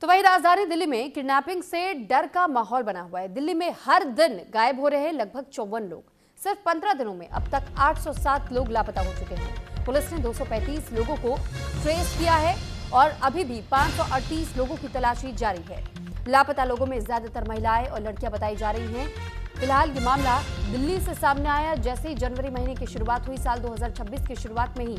तो वही राजधानी दिल्ली में किडनैपिंग से डर का माहौल बना हुआ है। दिल्ली में हर दिन गायब हो रहे हैं लगभग 54 लोग। सिर्फ 15 दिनों में अब तक 807 लोग लापता हो चुके हैं। पुलिस ने 235 लोगों को ट्रेस किया है और अभी भी 538 लोगों की तलाशी जारी है। लापता लोगों में ज्यादातर महिलाएं और लड़कियां बताई जा रही हैं। फिलहाल ये मामला दिल्ली से सामने आया जैसे ही जनवरी महीने की शुरुआत हुई। साल 2026 की शुरुआत में ही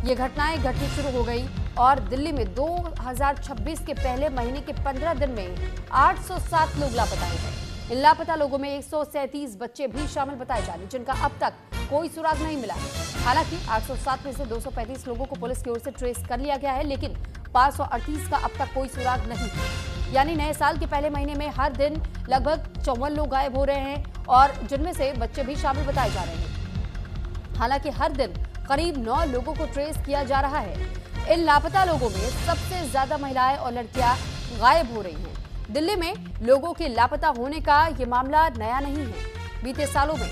ये घटनाएं घटनी शुरू हो गई और दिल्ली में 2026 के पहले महीने के 15 दिन में 807 लोग लापता हो गए। इन लापता लोगों में 137 बच्चे भी शामिल बताए जा रहे, जिनका अब तक कोई सुराग नहीं मिला। हालांकि 807 में से 235 लोगों को पुलिस की ओर से ट्रेस कर लिया गया है, लेकिन 538 का अब तक कोई सुराग नहीं। यानी नए साल के पहले महीने में हर दिन लगभग 54 लोग गायब हो रहे हैं और जिनमें से बच्चे भी शामिल बताए जा रहे हैं। हालांकि हर दिन करीब 9 लोगों को ट्रेस किया जा रहा है। इन लापता लोगों में सबसे ज्यादा महिलाएं और लड़कियां गायब हो रही हैं। दिल्ली में लोगों के लापता होने का ये मामला नया नहीं है। बीते सालों में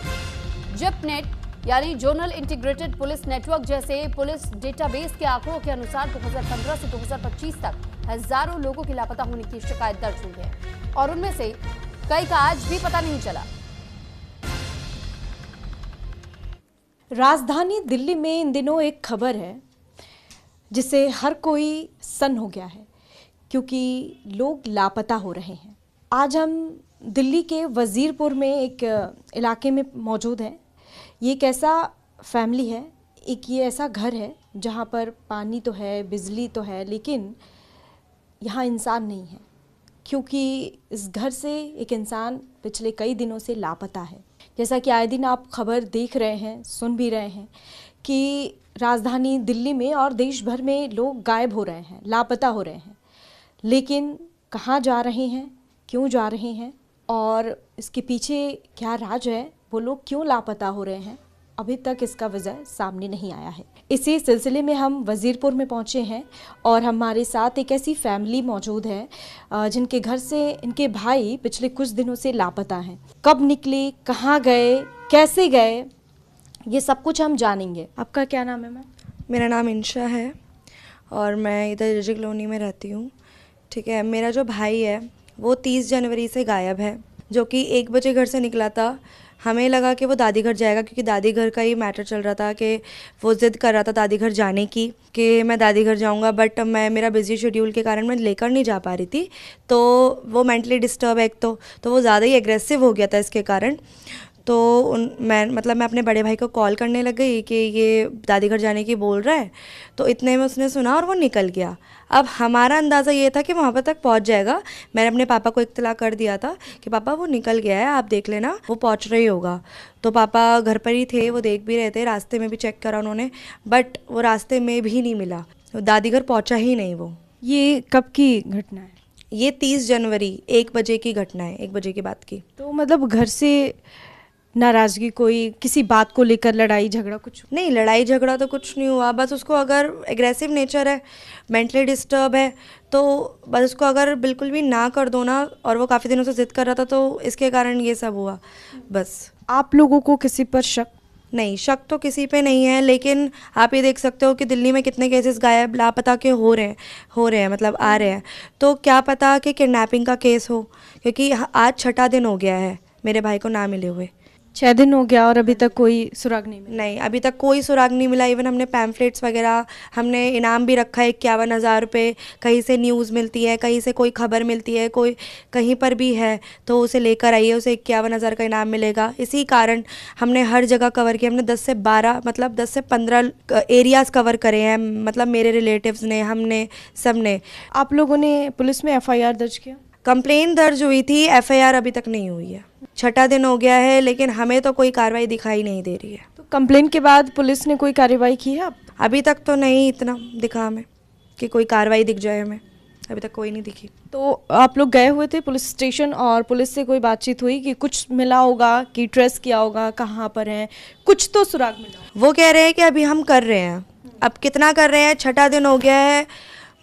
जिपनेट यानी जोनल इंटीग्रेटेड पुलिस नेटवर्क जैसे पुलिस डेटाबेस के आंकड़ों के अनुसार 2015 से 2025 तक हजारों लोगों की लापता होने की शिकायत दर्ज हुई है और उनमें से कई का आज भी पता नहीं चला। राजधानी दिल्ली में इन दिनों एक खबर है जिसे हर कोई सन्न हो गया है, क्योंकि लोग लापता हो रहे हैं। आज हम दिल्ली के वजीरपुर में एक इलाके में मौजूद हैं। ये एक ऐसा फैमिली है, एक ये ऐसा घर है जहाँ पर पानी तो है, बिजली तो है, लेकिन यहाँ इंसान नहीं है, क्योंकि इस घर से एक इंसान पिछले कई दिनों से लापता है। जैसा कि आए दिन आप खबर देख रहे हैं, सुन भी रहे हैं कि राजधानी दिल्ली में और देश भर में लोग गायब हो रहे हैं, लापता हो रहे हैं, लेकिन कहाँ जा रहे हैं, क्यों जा रहे हैं और इसके पीछे क्या राज है, वो लोग क्यों लापता हो रहे हैं, अभी तक इसका वजह सामने नहीं आया है। इसी सिलसिले में हम वजीरपुर में पहुंचे हैं और हमारे साथ एक ऐसी फैमिली मौजूद है जिनके घर से इनके भाई पिछले कुछ दिनों से लापता हैं। कब निकले, कहाँ गए, कैसे गए, ये सब कुछ हम जानेंगे। आपका क्या नाम है मैम? मेरा नाम इंशा है और मैं इधर रिजी कॉलोनी में रहती हूँ। ठीक है, मेरा जो भाई है वो 30 जनवरी से गायब है, जो कि 1 बजे घर से निकला था। हमें लगा कि वो दादी घर जाएगा, क्योंकि दादी घर का ही मैटर चल रहा था कि वो ज़िद कर रहा था दादी घर जाने की कि मैं दादी घर जाऊंगा, बट मैं मेरा बिजी शेड्यूल के कारण मैं लेकर नहीं जा पा रही थी। तो वो मेंटली डिस्टर्ब है एक तो वो ज़्यादा ही एग्रेसिव हो गया था इसके कारण। तो मैं अपने बड़े भाई को कॉल करने लग गई कि ये दादी घर जाने की बोल रहा है। तो इतने में उसने सुना और वो निकल गया। अब हमारा अंदाज़ा ये था कि वहाँ पर तक पहुँच जाएगा। मैंने अपने पापा को इत्तला कर दिया था कि पापा वो निकल गया है, आप देख लेना, वो पहुँच रही होगा। तो पापा घर पर ही थे, वो देख भी रहे थे, रास्ते में भी चेक करा उन्होंने, बट वो रास्ते में भी नहीं मिला, दादी घर पहुँचा ही नहीं वो। ये कब की घटना है? ये 30 जनवरी 1 बजे की घटना है, 1 बजे की बात की। तो मतलब घर से नाराज़गी, कोई किसी बात को लेकर लड़ाई झगड़ा कुछ नहीं? लड़ाई झगड़ा तो कुछ नहीं हुआ, बस उसको अगर एग्रेसिव नेचर है, मेंटली डिस्टर्ब है, तो बस उसको अगर बिल्कुल भी ना कर दो ना, और वो काफ़ी दिनों से जिद कर रहा था, तो इसके कारण ये सब हुआ बस। आप लोगों को किसी पर शक? नहीं, शक तो किसी पे नहीं है, लेकिन आप ये देख सकते हो कि दिल्ली में कितने केसेस गायब लापता के हो रहे हैं, मतलब आ रहे हैं। तो क्या पता कि किडनैपिंग का केस हो, क्योंकि आज 6ठा दिन हो गया है मेरे भाई को ना मिले हुए। 6 दिन हो गया और अभी तक कोई सुराग नहीं मिला? नहीं, अभी तक कोई सुराग नहीं मिला। इवन हमने पैम्फलेट्स वगैरह, हमने इनाम भी रखा है 51,000 रुपये। कहीं से न्यूज़ मिलती है, कहीं से कोई खबर मिलती है, कोई कहीं पर भी है तो उसे लेकर आइए, उसे 51,000 का इनाम मिलेगा। इसी कारण हमने हर जगह कवर किया। हमने 10 से 12 मतलब 10 से 15 एरियाज़ कवर करे हैं, मतलब मेरे रिलेटिव्स ने, हमने, सब ने। आप लोगों ने पुलिस में FIR दर्ज किया? कंप्लेन दर्ज हुई थी, FIR अभी तक नहीं हुई है। 6ठा दिन हो गया है, लेकिन हमें तो कोई कार्रवाई दिखाई नहीं दे रही है। तो कंप्लेन के बाद पुलिस ने कोई कार्रवाई की है? अभी तक तो नहीं इतना दिखा हमें कि कोई कार्रवाई दिख जाए, हमें अभी तक कोई नहीं दिखी। तो आप लोग गए हुए थे पुलिस स्टेशन और पुलिस से कोई बातचीत हुई कि कुछ मिला होगा, कि ट्रेस किया होगा, कहाँ पर हैं, कुछ तो सुराग मिला? वो कह रहे हैं कि अभी हम कर रहे हैं। अब कितना कर रहे हैं? 6ठा दिन हो गया है,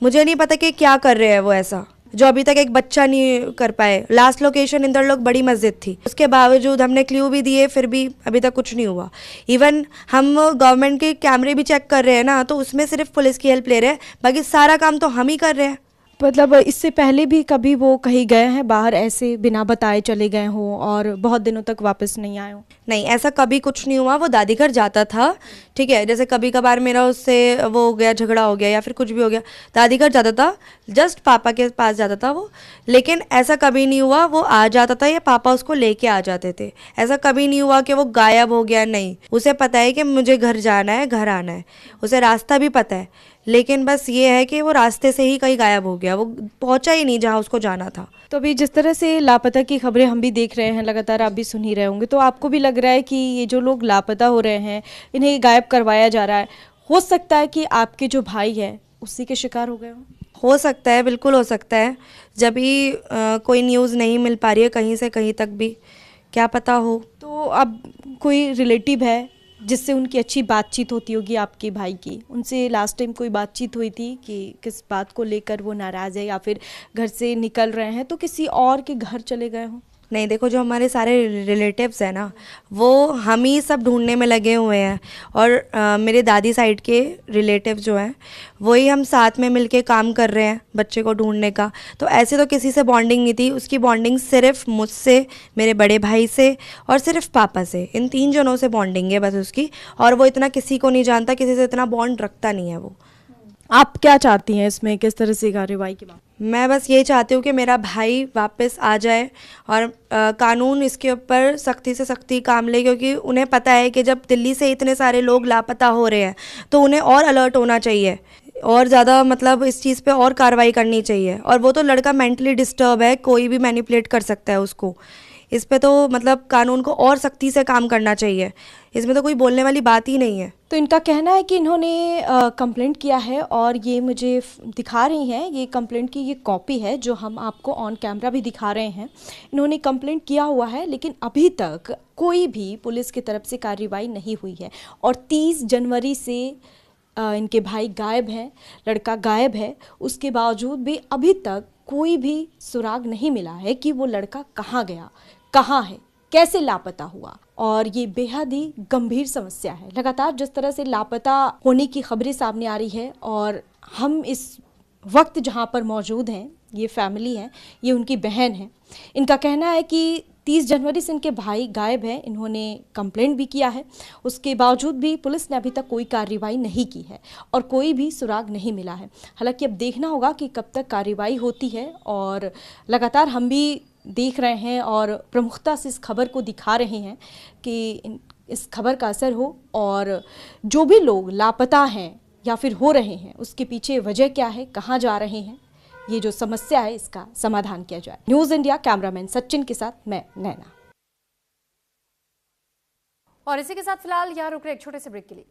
मुझे नहीं पता कि क्या कर रहे हैं वो ऐसा, जो अभी तक एक बच्चा नहीं कर पाए। लास्ट लोकेशन इंदरलोक बड़ी मस्जिद थी, उसके बावजूद हमने क्ल्यू भी दिए, फिर भी अभी तक कुछ नहीं हुआ। इवन हम गवर्नमेंट के कैमरे भी चेक कर रहे हैं ना, तो उसमें सिर्फ पुलिस की हेल्प ले रहे हैं, बाकी सारा काम तो हम ही कर रहे हैं। मतलब इससे पहले भी कभी वो कहीं गए हैं बाहर, ऐसे बिना बताए चले गए हों और बहुत दिनों तक वापस नहीं आए हों? नहीं, ऐसा कभी कुछ नहीं हुआ। वो दादी घर जाता था, ठीक है, जैसे कभी कभार मेरा उससे वो हो गया, झगड़ा हो गया या फिर कुछ भी हो गया, दादी घर जाता था, जस्ट पापा के पास जाता था वो। लेकिन ऐसा कभी नहीं हुआ वो आ जाता था या पापा उसको लेके आ जाते थे। ऐसा कभी नहीं हुआ कि वो गायब हो गया, नहीं। उसे पता है कि मुझे घर जाना है, घर आना है, उसे रास्ता भी पता है। लेकिन बस ये है कि वो रास्ते से ही कहीं गायब हो गया, वो पहुंचा ही नहीं जहाँ उसको जाना था। तो अभी जिस तरह से लापता की खबरें हम भी देख रहे हैं, लगातार आप भी सुन ही रहे होंगे, तो आपको भी लग रहा है कि ये जो लोग लापता हो रहे हैं, इन्हें गायब करवाया जा रहा है, हो सकता है कि आपके जो भाई है उसी के शिकार हो गए हों? हो सकता है, बिल्कुल हो सकता है। जब भी कोई न्यूज़ नहीं मिल पा रही है कहीं से कहीं तक भी, क्या पता हो। तो अब कोई रिलेटिव है जिससे उनकी अच्छी बातचीत होती होगी आपके भाई की, उनसे लास्ट टाइम कोई बातचीत हुई थी कि किस बात को लेकर वो नाराज़ है या फिर घर से निकल रहे हैं तो किसी और के घर चले गए हों? नहीं, देखो, जो हमारे सारे रिलेटिव्स हैं ना, वो हम ही सब ढूंढने में लगे हुए हैं। और मेरे दादी साइड के रिलेटिव जो हैं, वही हम साथ में मिलके काम कर रहे हैं बच्चे को ढूंढने का। तो ऐसे तो किसी से बॉन्डिंग नहीं थी, उसकी बॉन्डिंग सिर्फ मुझसे, मेरे बड़े भाई से और सिर्फ पापा से, इन 3 जनों से बॉन्डिंग है बस उसकी। और वो इतना किसी को नहीं जानता, किसी से इतना बॉन्ड रखता नहीं है वो। आप क्या चाहती हैं इसमें, किस तरह से कार्रवाई की बात? मैं बस ये चाहती हूँ कि मेरा भाई वापस आ जाए और कानून इसके ऊपर सख्ती से सख्ती काम ले, क्योंकि उन्हें पता है कि जब दिल्ली से इतने सारे लोग लापता हो रहे हैं तो उन्हें और अलर्ट होना चाहिए और ज़्यादा मतलब इस चीज़ पे और कार्रवाई करनी चाहिए। और वो तो लड़का मेंटली डिस्टर्ब है, कोई भी मैनिपुलेट कर सकता है उसको। इस पे तो मतलब कानून को और सख्ती से काम करना चाहिए, इसमें तो कोई बोलने वाली बात ही नहीं है। तो इनका कहना है कि इन्होंने कंप्लेंट किया है और ये मुझे दिखा रही हैं, ये कंप्लेंट की ये कॉपी है जो हम आपको ऑन कैमरा भी दिखा रहे हैं। इन्होंने कंप्लेंट किया हुआ है लेकिन अभी तक कोई भी पुलिस की तरफ से कार्रवाई नहीं हुई है और 30 जनवरी से इनके भाई गायब हैं, लड़का गायब है। उसके बावजूद भी अभी तक कोई भी सुराग नहीं मिला है कि वो लड़का कहाँ गया, कहाँ है, कैसे लापता हुआ। और ये बेहद ही गंभीर समस्या है। लगातार जिस तरह से लापता होने की खबरें सामने आ रही है और हम इस वक्त जहाँ पर मौजूद हैं, ये फैमिली है, ये उनकी बहन है, इनका कहना है कि 30 जनवरी से इनके भाई गायब हैं। इन्होंने कंप्लेंट भी किया है, उसके बावजूद भी पुलिस ने अभी तक कोई कार्रवाई नहीं की है और कोई भी सुराग नहीं मिला है। हालांकि अब देखना होगा कि कब तक कार्रवाई होती है और लगातार हम भी देख रहे हैं और प्रमुखता से इस खबर को दिखा रहे हैं कि इस खबर का असर हो और जो भी लोग लापता हैं या फिर हो रहे हैं उसके पीछे वजह क्या है, कहाँ जा रहे हैं, ये जो समस्या है इसका समाधान किया जाए। न्यूज़ इंडिया कैमरामैन सचिन के साथ मैं नैना। और इसी के साथ फिलहाल यहाँ रुक रहे एक छोटे से ब्रेक के लिए।